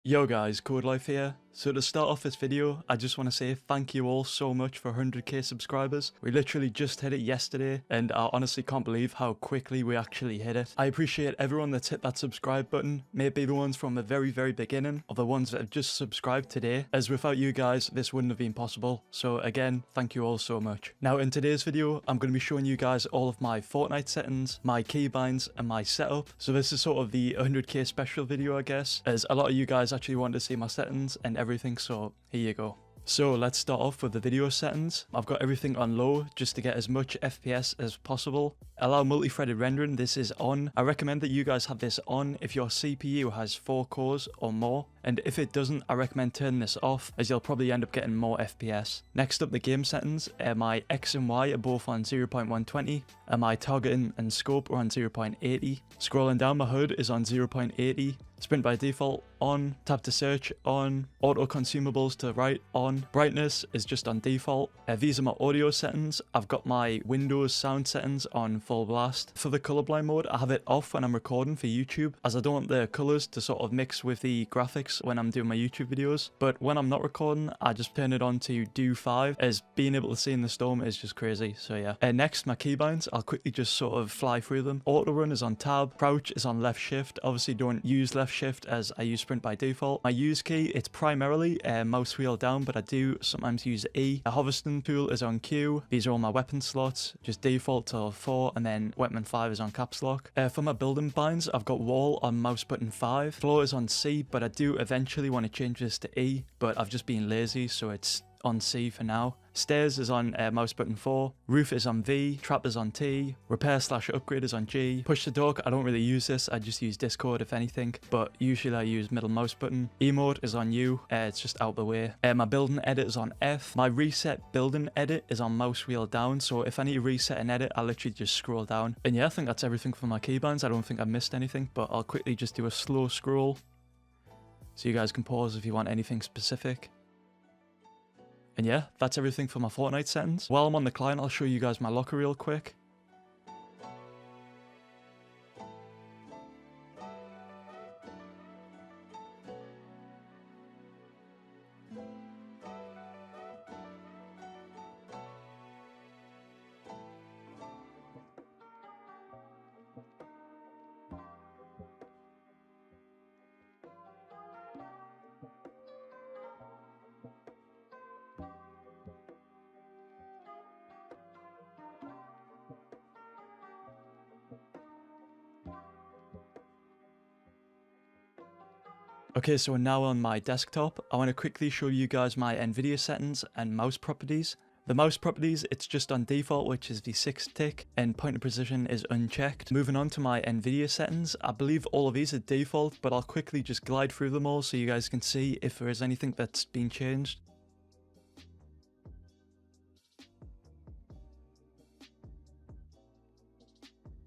Yo guys, Codelife here. So to start off this video, I just want to say thank you all so much for 100k subscribers. We literally just hit it yesterday and I honestly can't believe how quickly we actually hit it. I appreciate everyone that's hit that subscribe button, maybe the ones from the very beginning or the ones that have just subscribed today, as without you guys this wouldn't have been possible. So again, thank you all so much. Now in today's video, I'm going to be showing you guys all of my Fortnite settings, my keybinds and my setup. So this is sort of the 100k special video, I guess, as a lot of you guys actually wanted to see my settings and everything, so here you go. So let's start off with the video settings. I've got everything on low just to get as much FPS as possible. Allow multi-threaded rendering, this is on. I recommend that you guys have this on if your CPU has 4 cores or more, and if it doesn't, I recommend turning this off as you'll probably end up getting more FPS. Next up, the game settings. My X and Y are both on 0.120 and my targeting and scope are on 0.80. Scrolling down, my HUD is on 0.80. Sprint by default on, tap to search on, auto consumables to right on, brightness is just on default. These are my audio settings. I've got my Windows sound settings on full blast. For the colorblind mode, I have it off when I'm recording for YouTube, as I don't want the colors to sort of mix with the graphics when I'm doing my YouTube videos. But when I'm not recording, I just turn it on to do 5, as being able to see in the storm is just crazy. So yeah. Next, my keybinds. I'll quickly just sort of fly through them. Auto run is on tab, crouch is on left shift. Obviously don't use left shift as I use sprint by default. My use key, it's primarily mouse wheel down, but I do sometimes use E. A hoverstone tool is on Q. These are all my weapon slots, just default to 4, and then weapon 5 is on caps lock. For my building binds, I've got wall on mouse button 5. Floor is on C, but I do eventually want to change this to E, but I've just been lazy, so it's on C for now. Stairs is on mouse button 4, roof is on V, trap is on T, repair/upgrade is on G, push to talk, I don't really use this, I just use Discord if anything, but usually I use middle mouse button. Emote is on U, it's just out the way. My building edit is on F, my reset building edit is on mouse wheel down, so if I need to reset an edit, I literally just scroll down. And yeah, I think that's everything for my keybinds. I don't think I missed anything, but I'll quickly just do a slow scroll, so you guys can pause if you want anything specific. And yeah, that's everything for my Fortnite settings. While I'm on the client, I'll show you guys my locker real quick. Okay, so now on my desktop, I want to quickly show you guys my NVIDIA settings and mouse properties. The mouse properties, it's just on default, which is the 6 tick, and pointer precision is unchecked. Moving on to my NVIDIA settings, I believe all of these are default, but I'll quickly just glide through them all so you guys can see if there is anything that's been changed.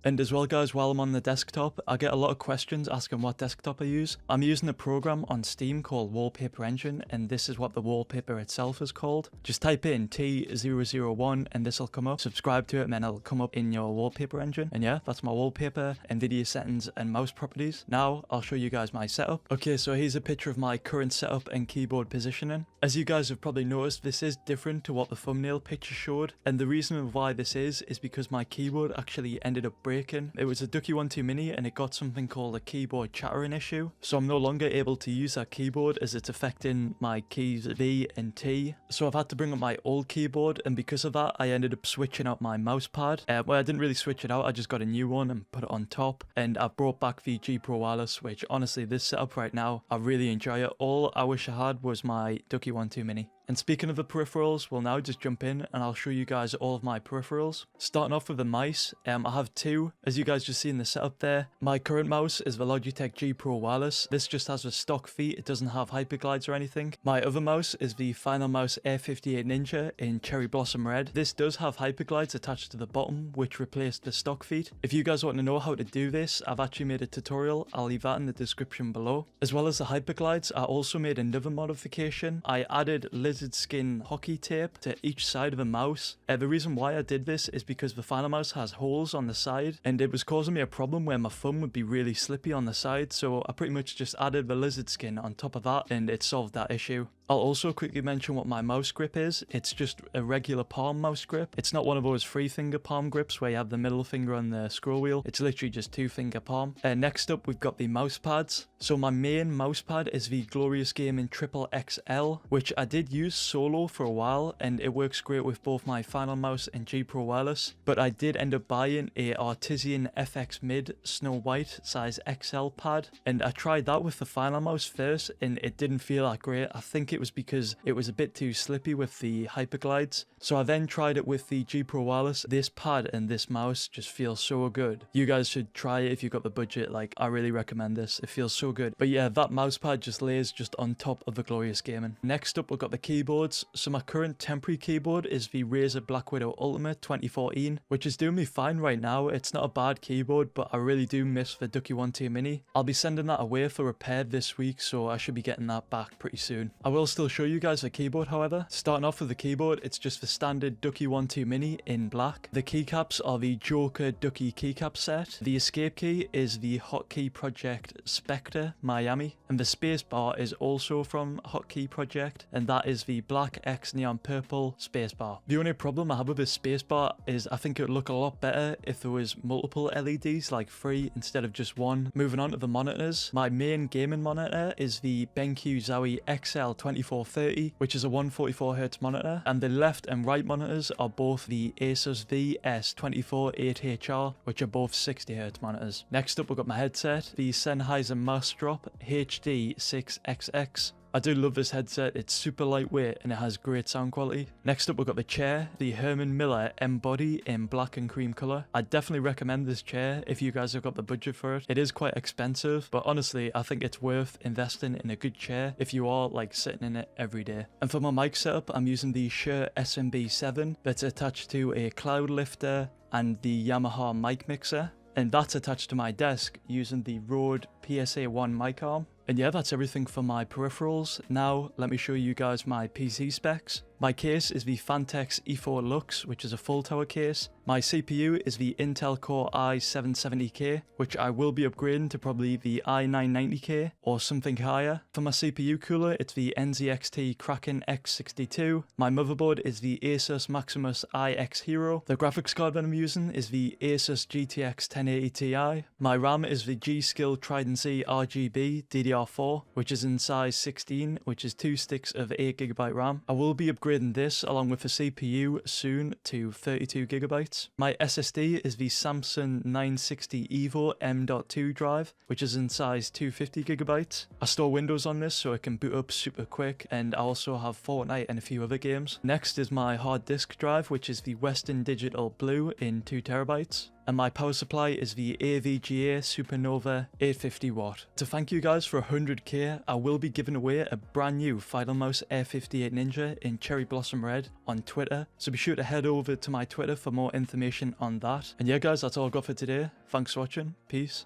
And as well guys, while I'm on the desktop, I get a lot of questions asking what desktop I use. I'm using a program on Steam called Wallpaper Engine, and this is what the wallpaper itself is called. Just type in T001 and this will come up. Subscribe to it and then it'll come up in your wallpaper engine. And yeah, that's my wallpaper, NVIDIA settings and mouse properties. Now I'll show you guys my setup. Okay, so here's a picture of my current setup and keyboard positioning. As you guys have probably noticed, this is different to what the thumbnail picture showed. And the reason why this is because my keyboard actually ended up breaking. It was a DUCKY 1.2 mini and it got something called a keyboard chattering issue, so I'm no longer able to use that keyboard as it's affecting my keys V and T. So I've had to bring up my old keyboard, and because of that I ended up switching out my mousepad. Well, I didn't really switch it out, I just got a new one and put it on top, and I brought back the G Pro Wireless, which honestly this setup right now, I really enjoy it. All I wish I had was my DUCKY 1.2 mini. And speaking of the peripherals, we'll now just jump in and I'll show you guys all of my peripherals. Starting off with the mice, I have 2, as you guys just see in the setup there. My current mouse is the Logitech G Pro Wireless. This just has a stock feet, it doesn't have hyperglides or anything. My other mouse is the FinalMouse Air 58 Ninja in Cherry Blossom Red. This does have hyperglides attached to the bottom, which replaced the stock feet. If you guys want to know how to do this, I've actually made a tutorial, I'll leave that in the description below. As well as the hyperglides, I also made another modification. I added lizard skin hockey tape to each side of the mouse. The reason why I did this is because the FinalMouse has holes on the side, and it was causing me a problem where my thumb would be really slippy on the side, so I pretty much just added the lizard skin on top of that, and it solved that issue. I'll also quickly mention what my mouse grip is. It's just a regular palm mouse grip. It's not one of those 3-finger palm grips where you have the middle finger on the scroll wheel. It's literally just 2-finger palm. Next up, we've got the mouse pads. So my main mouse pad is the Glorious Gaming XXXL, which I did use solo for a while, and it works great with both my FinalMouse and G Pro Wireless. But I did end up buying a Artisan FX Mid Snow White size XL pad, and I tried that with the FinalMouse first, and it didn't feel that great. I think it was because it was a bit too slippy with the HYPERGLIDES. So I then tried it with the G Pro Wireless. This pad and this mouse just feel so good. You guys should try it if you've got the budget. Like, I really recommend this. It feels so good. But yeah, that mouse pad just lays just on top of the Glorious Gaming. Next up, we've got the keyboards. So my current temporary keyboard is the RAZER BLACKWIDOW Ultimate 2014, which is doing me fine right now. It's not a bad keyboard, but I really do miss the DUCKY 1-2 Mini. I'll be sending that away for repair this week, so I should be getting that back pretty soon. I will still show you guys the keyboard, however. Starting off with the keyboard, it's just the standard DUCKY 1-2 Mini in black. The keycaps are the Joker DUCKY keycap set. The escape key is the HOTKEYPROJECT SPECTER Miami, and the spacebar is also from HOTKEYPROJECT, and that is the black X neon purple spacebar. The only problem I have with this spacebar is I think it would look a lot better if there was multiple LEDs, like 3 instead of just 1. Moving on to the monitors, my main gaming monitor is the BENQ ZOWIE XL 2430, which is a 144Hz monitor, and the left and right monitors are both the ASUS VS248HR, which are both 60Hz monitors. Next up, we've got my headset, the Sennheiser MASSDROP HD6XX. I do love this headset. It's super lightweight and it has great sound quality. Next up, we've got the chair, the Herman EMBODY in black and cream color. I definitely recommend this chair if you guys have got the budget for it. It is quite expensive, but honestly, I think it's worth investing in a good chair if you are like sitting in it every day. And for my mic setup, I'm using the SHURE SMB7 that's attached to a CLOUDLIFTER and the Yamaha mic mixer. And that's attached to my desk using the Rode PSA1 mic arm. And yeah, that's everything for my peripherals. Now, let me show you guys my PC specs. My case is the PHANTEKS E4 Lux, which is a full tower case. My CPU is the Intel Core i770K, which I will be upgrading to probably the i990K or something higher. For my CPU cooler, it's the NZXT Kraken X62. My motherboard is the Asus Maximus iX Hero. The graphics card that I'm using is the Asus GTX 1080 Ti. My RAM is the G.SKILL Trident Z RGB DDR4, which is in size 16, which is 2 sticks of 8GB RAM. I will be upgrading this along with the CPU soon to 32GB. My SSD is the Samsung 960 EVO M.2 drive, which is in size 250GB. I store Windows on this so it can boot up super quick, and I also have Fortnite and a few other games. Next is my hard disk drive, which is the Western Digital Blue in 2TB. And my power supply is the AVGA Supernova 850 watt. To thank you guys for 100k, I will be giving away a brand new FinalMouse Air 58 Ninja in Cherry Blossom Red on Twitter. So be sure to head over to my Twitter for more information on that. And yeah guys, that's all I've got for today. Thanks for watching. Peace.